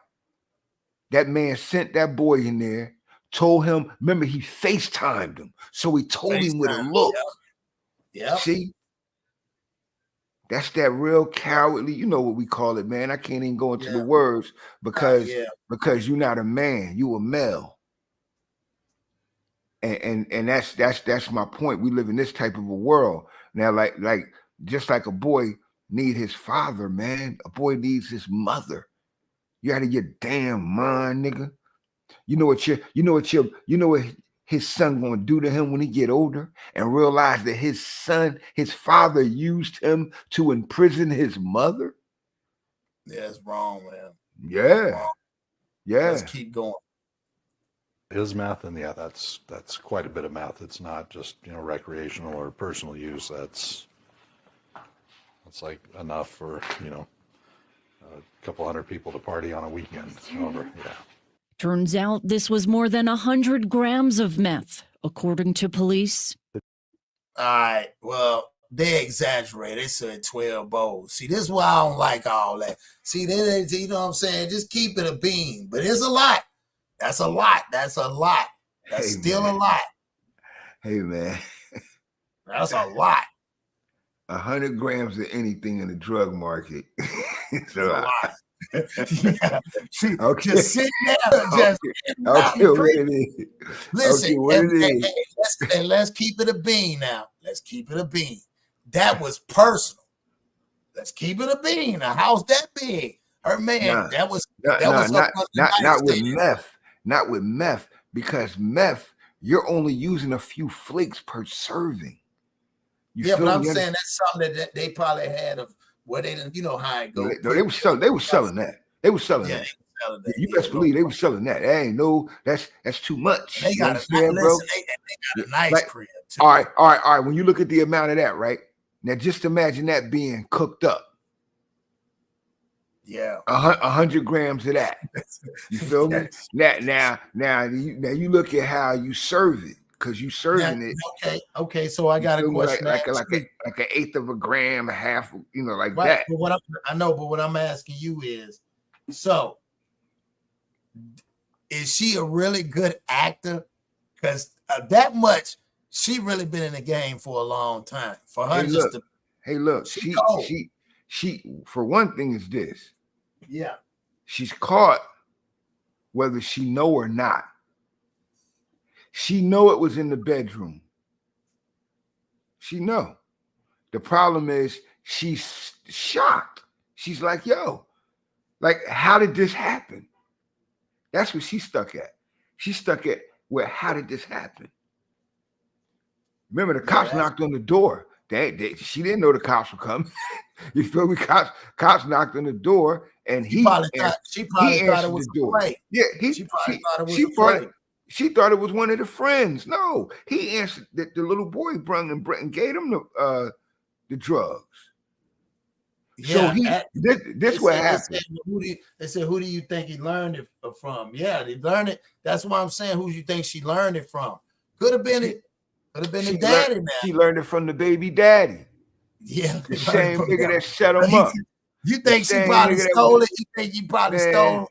That man sent that boy in there, told him, remember, he FaceTimed him. So he told him where to look. Yeah. See? That's that real cowardly, you know what we call it, man. I can't even go into the words because you're not a man, you a male. And that's my point. We live in this type of a world. Now, like just like a boy need his father, man. A boy needs his mother. You out of your damn mind, nigga. You know what his son gonna do to him when he get older and realize that his father used him to imprison his mother? Yeah, it's wrong, man. Yeah. Yeah. Let's keep going. Is meth, and that's quite a bit of meth. It's not just recreational or personal use. It's like enough for, you know, a couple hundred people to party on a weekend. However, yeah. Turns out this was more than 100 grams of meth, according to police. All right, well, they exaggerate. They said 12 bowls. See, this is why I don't like all that. See, they, you know what I'm saying? Just keep it a bean. But it's a lot. That's a lot. That's a lot. That's still a lot. Hey, man. That's a lot. 100 grams of anything in the drug market. It's a lot. Yeah. Okay. Just sit down. Just okay, what it is. Listen, Okay, what it is. and let's keep it a bean now. Let's keep it a bean. That was personal. Let's keep it a bean. A house that big. Her man, that was not with meth. Not with meth, because meth, you're only using a few flakes per serving. Yeah, but I'm saying that's something that they probably had of where they didn't, you know how it goes. They were selling that. They were selling that. You best believe they were selling that. That ain't that's too much. They got bro? They got a nice crib too. All right. When you look at the amount of that, right? Now just imagine that being cooked up. Yeah, 100 grams of that. You feel me? Now you look at how you serve it, because you serving it. Okay. So I got a question. Like an eighth of a gram, a half, you know, like right, that. But what I'm asking you is, so is she a really good actor? Because that much, she really been in the game for a long time. For her, she for one thing is this. Yeah. She's caught whether she know or not. She know it was in the bedroom. She know. The problem is she's shocked. She's like, yo, like, how did this happen? That's what she's stuck at. She's stuck at how did this happen? Remember, the cops knocked on the door. She didn't know the cops were coming. You feel me? Cops knocked on the door, and she probably thought it was a prank. Yeah, she probably thought it was a prank. She thought it was one of the friends. No, he answered that the little boy brought and gave him the drugs. Yeah, so this what happened. They said, who do you think he learned it from? Yeah, they learned it. That's why I'm saying, who do you think she learned it from? Could have been it. Could have been the daddy, man. She learned it from the baby daddy. Yeah, the same nigga that set him up. You think she probably stole it? You think he probably stole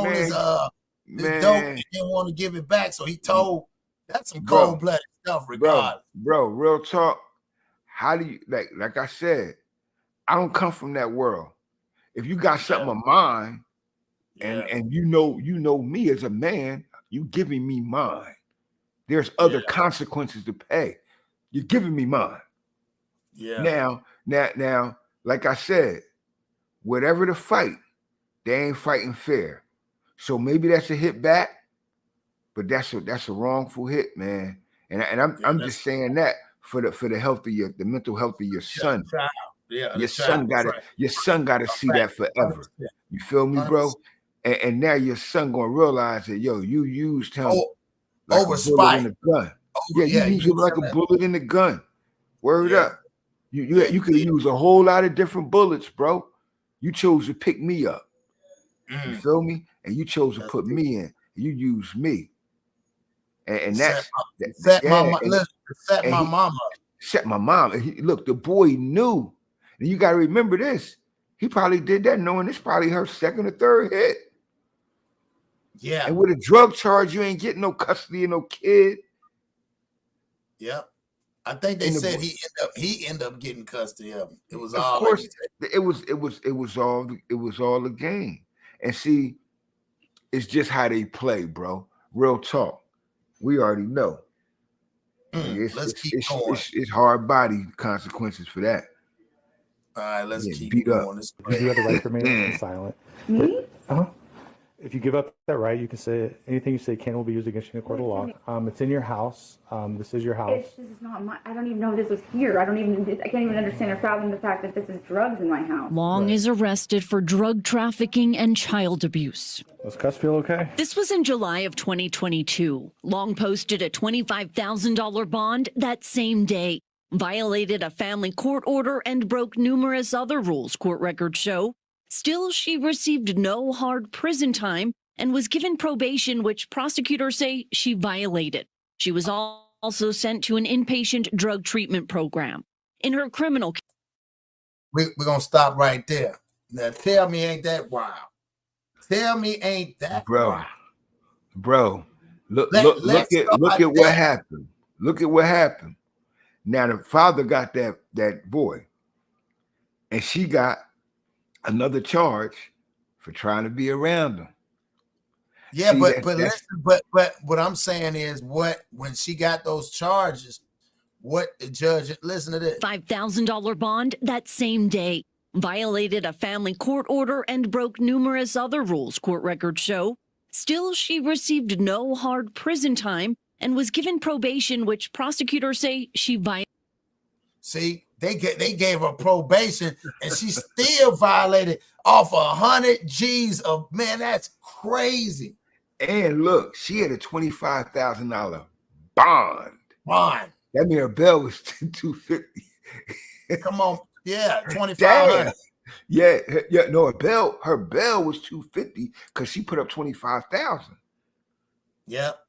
his dope and didn't want to give it back? So he told. That's some cold-blooded stuff, regardless. Bro, real talk. How do you like I said, I don't come from that world. If you got something of mine, and you know me as a man, you giving me mine. There's other consequences to pay. You're giving me mine. Yeah. Now, like I said, whatever the fight, they ain't fighting fair. So maybe that's a hit back, but that's a wrongful hit, man. And I'm just saying that for the health of the mental health of your son. Yeah, your son gotta see that forever. You feel me, bro? And now your son gonna realize that you used him like over a bullet spite. in a gun. You used him like a bullet in the gun. Word up. You could use a whole lot of different bullets, bro. You chose to pick me up. You feel me? And you chose to put me in. You used me. And that's set my mama. Set my mom. And look, the boy knew. And you got to remember this. He probably did that knowing this probably her second or third hit. Yeah. And with a drug charge, you ain't getting no custody of no kid. Yeah. I think they said he ended up getting custody of him. It was all, of course, it was all a game. And see, it's just how they play, bro. Real talk. We already know. Let's keep going. It's hard body consequences for that. All right, let's keep beat going. You do have the right to remain silent. If you give up that right, you can say anything you say will be used against you in a court of law. It's in your house. This is your house. This is not my. I don't even know this was here. I can't even understand or fathom the fact that this is drugs in my house. Long is arrested for drug trafficking and child abuse. Does Cuss feel okay? This was in July of 2022. Long posted a $25,000 bond that same day. violated a family court order, and broke numerous other rules, court records show. Still, she received no hard prison time and was given probation, which prosecutors say she violated. She was also sent to an inpatient drug treatment program. In her criminal case, we're going to stop right there. Now, tell me, ain't that wild? Tell me, ain't that wild? Bro, look at what happened. Look at what happened. Now the father got that boy, and she got another charge for trying to be around him. Yeah, see, but what I'm saying is, when she got those charges, what the judge, listen to this. $5,000 bond that same day. Violated a family court order and broke numerous other rules, court records show. Still, she received no hard prison time and was given probation, which prosecutors say she violated. See, they gave her probation, and she still violated off 100 G's of, man, that's crazy. And look, she had a $25,000 bond. Bond. That means her bail was $250. Come on, yeah, $2,500. Yeah, no, her bail was $250 because she put up $25,000. Yep.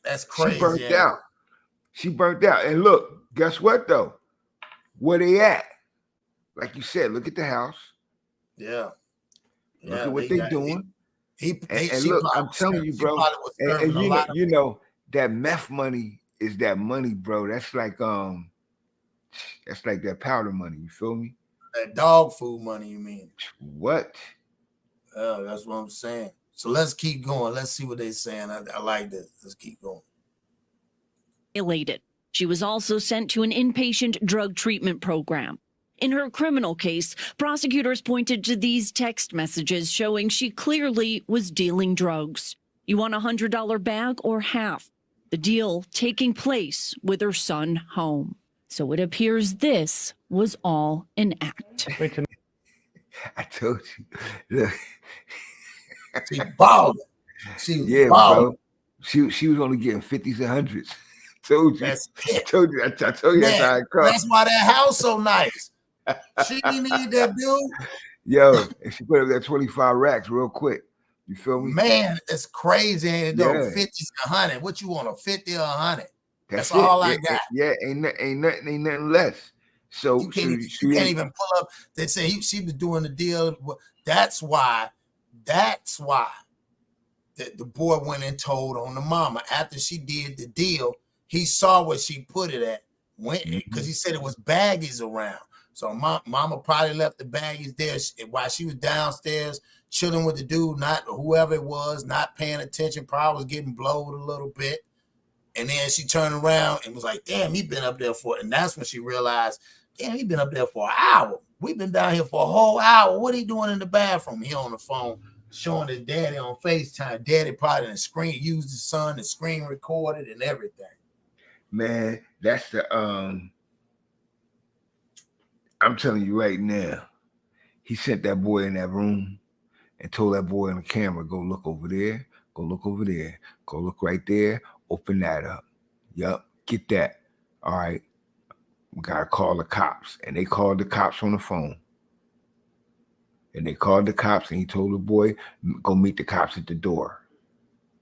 That's crazy. She burnt out. And look, guess what though? Where they at? Like you said, look at the house. Yeah. Look at what they doing. And look, I'm telling you, bro. And you know that meth money is that money, bro. That's like that powder money. You feel me? That dog food money, you mean? What? Oh, that's what I'm saying. So let's keep going. Let's see what they're saying. I like this. Let's keep going. Violated. She was also sent to an inpatient drug treatment program. In her criminal case, prosecutors pointed to these text messages showing she clearly was dealing drugs. You want a $100 bag or half? The deal taking place with her son home. So it appears this was all an act. I told you. Look. She balled. Bro. She was only getting 50s and 100s. Told you. I told you. That's how it comes. That's why that house so nice. She didn't need that dude. Yo, and she put up that 25 racks real quick. You feel me? Man, it's crazy, ain't it? Though 50s and 100. What you want, a 50 or 100? That's all I got. Yeah, ain't nothing less. So you can't even pull up. They say she was doing the deal. That's why the boy went and told on the mama after she did the deal. He saw what she put it at, went because he said it was baggies around. So mama probably left the baggies there while she was downstairs chilling with the dude, not whoever it was, not paying attention, probably was getting blowed a little bit. And then she turned around and was like, damn, he been up there for it. And that's when she realized, damn, he been up there for an hour. We've been down here for a whole hour. What he doing in the bathroom? He on the phone showing his daddy on FaceTime. Daddy probably used his son to screen recorded and everything. Man, that's the I'm telling you right now, he sent that boy in that room and told that boy on the camera, go look over there, go look over there, go look right there, open that up. Yup, get that. All right, we gotta call the cops. And they called the cops on the phone. And they called the cops and he told the boy, go meet the cops at the door.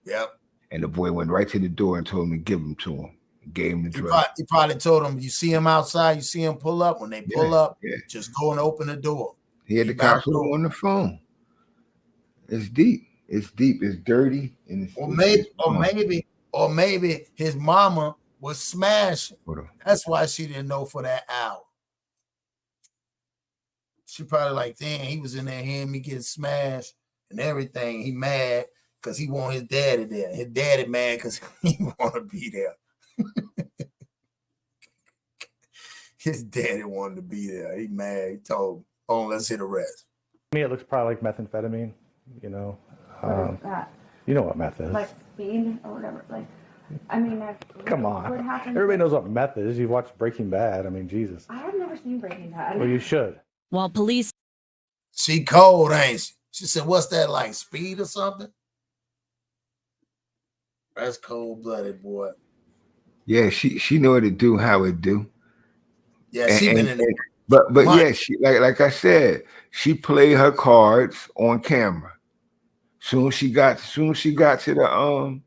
Yep. And the boy went right to the door and told him to give them to him. Gave him the drug. He probably told him, you see him outside, you see him pull up. When they pull up, just go and open the door. He had the cops on the phone. It's deep. It's deep. It's dirty. And it's or maybe his mama was smashing. That's why she didn't know for that hour. She probably like, damn, he was in there hearing me get smashed and everything. He mad because he want his daddy there. His daddy mad because he want to be there. His daddy wanted to be there. He mad. He told him, oh, let's hit the rest. To me, it looks probably like methamphetamine, you know. What is that? You know what meth is. Like speed or whatever. Like, I mean, come on. What happens? Everybody knows what meth is. You watch Breaking Bad. I mean, Jesus. I have never seen Breaking Bad. Well, you should. While police. She cold, ain't she? She said, what's that, like speed or something? That's cold-blooded, boy. Yeah, she know what to do, how it do. Yeah, she been in the but month. yeah, she like I said, she played her cards on camera. Soon she got to the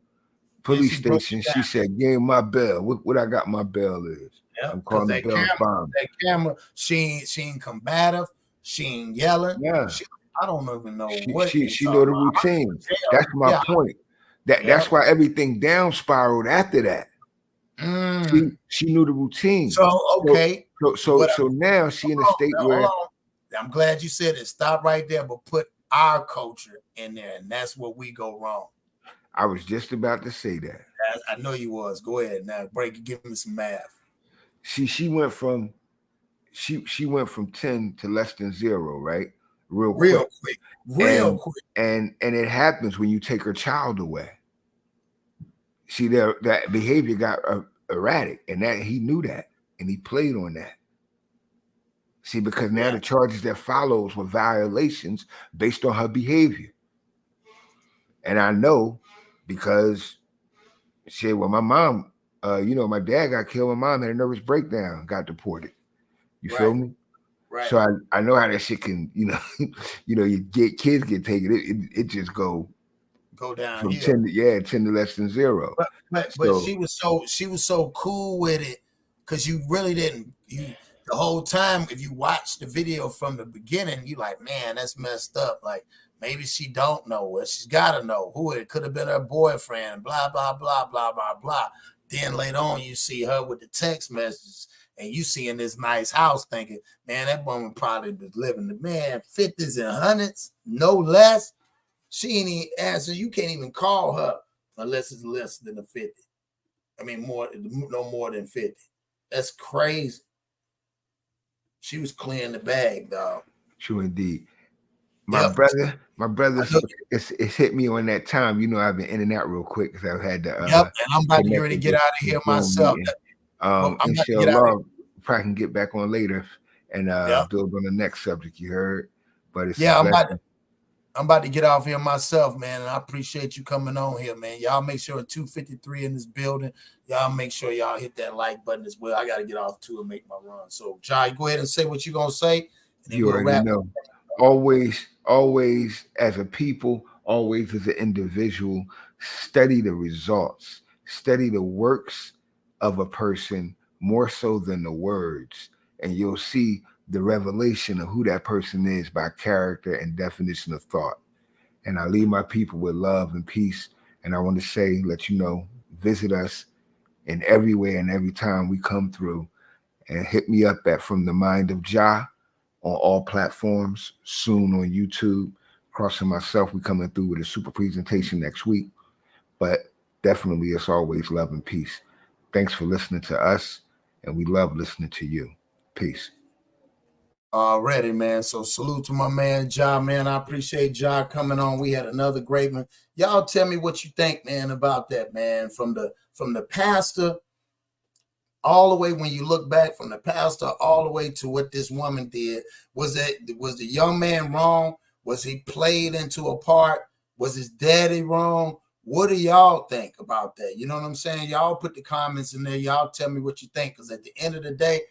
police station, she said, "Give me my bell. What I got my bell is. Yeah, I'm because calling the bell bomb." that camera, she ain't combative, she ain't yelling. Yeah. I don't even know what She know the routine. That's my point. That's why everything down spiraled after that. She knew the routine. So okay. So now she in a state where I'm glad you said it. Stop right there, but put our culture in there, and that's where we go wrong. I was just about to say that. I know you was. Go ahead now. Give me some math. She went from 10 to less than 0, right? Real quick. And it happens when you take her child away. See, that behavior got erratic, and that he knew that, and he played on that. See, because now the charges that follows were violations based on her behavior. And I know because my mom, my dad got killed. My mom had a nervous breakdown, got deported. You feel me? Right. So I know how that shit can, you get kids get taken. It just go down from here. 10 to less than 0. But she was so cool with it because you really didn't. The whole time, if you watch the video from the beginning, you like, man, that's messed up. Like maybe she don't know. Well, she's got to know who it could have been her boyfriend. Blah blah blah blah blah blah. Then later on, you see her with the text messages, and you see in this nice house, thinking, man, that woman probably was living the 50s and 100s, no less. She ain't even answer. You can't even call her unless it's less than a 50. I mean, no more than 50. That's crazy. She was clearing the bag, dog. True indeed. My brother, it's hit me on that time. I've been in and out real quick because I've had to. And I'm about to get ready to get out of here myself. Inshallah, probably can get back on later and build on the next subject. You heard, but it's I'm about to get off here myself, man, and I appreciate you coming on here, man. Y'all make sure 253 in this building. Y'all make sure y'all hit that like button as well. I got to get off too and make my run. So, Jai, go ahead and say what you're going to say. And you already know. Always as a people, always as an individual, study the results. Study the works of a person more so than the words. And you'll see the revelation of who that person is by character and definition of thought. And I leave my people with love and peace. And I want to let you know, visit us in every way and every time we come through, and hit me up at From the Mind of Jah on all platforms, soon on YouTube. Crossing myself, we coming through with a super presentation next week. But definitely, it's always love and peace. Thanks for listening to us, and we love listening to you. Peace. Already, man. So salute to my man, Ja, man. I appreciate Ja coming on. We had another great one. Y'all tell me what you think, man, about that, man. From the pastor all the way, when you look back from the pastor all the way to what this woman did, was the young man wrong? Was he played into a part? Was his daddy wrong? What do y'all think about that? You know what I'm saying? Y'all put the comments in there. Y'all tell me what you think, because at the end of the day,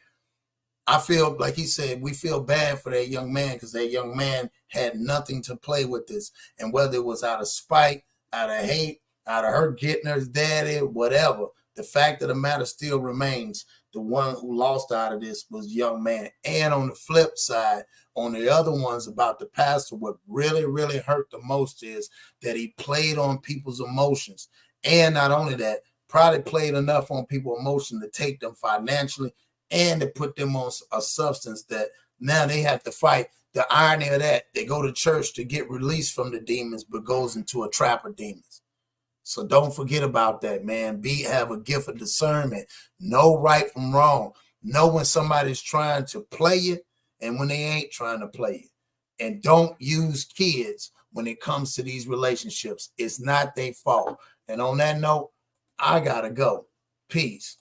I feel like he said, we feel bad for that young man, because that young man had nothing to play with this. And whether it was out of spite, out of hate, out of her getting her daddy, whatever, the fact of the matter still remains, the one who lost out of this was young man. And on the flip side, on the other ones about the pastor, what really, really hurt the most is that he played on people's emotions. And not only that, probably played enough on people's emotion to take them financially and to put them on a substance that now they have to fight. The irony of that, they go to church to get released from the demons, but goes into a trap of demons. So don't forget about that, man. Have a gift of discernment. Know right from wrong. Know when somebody's trying to play you and when they ain't trying to play you. And don't use kids when it comes to these relationships. It's not their fault. And on that note, I gotta go. Peace.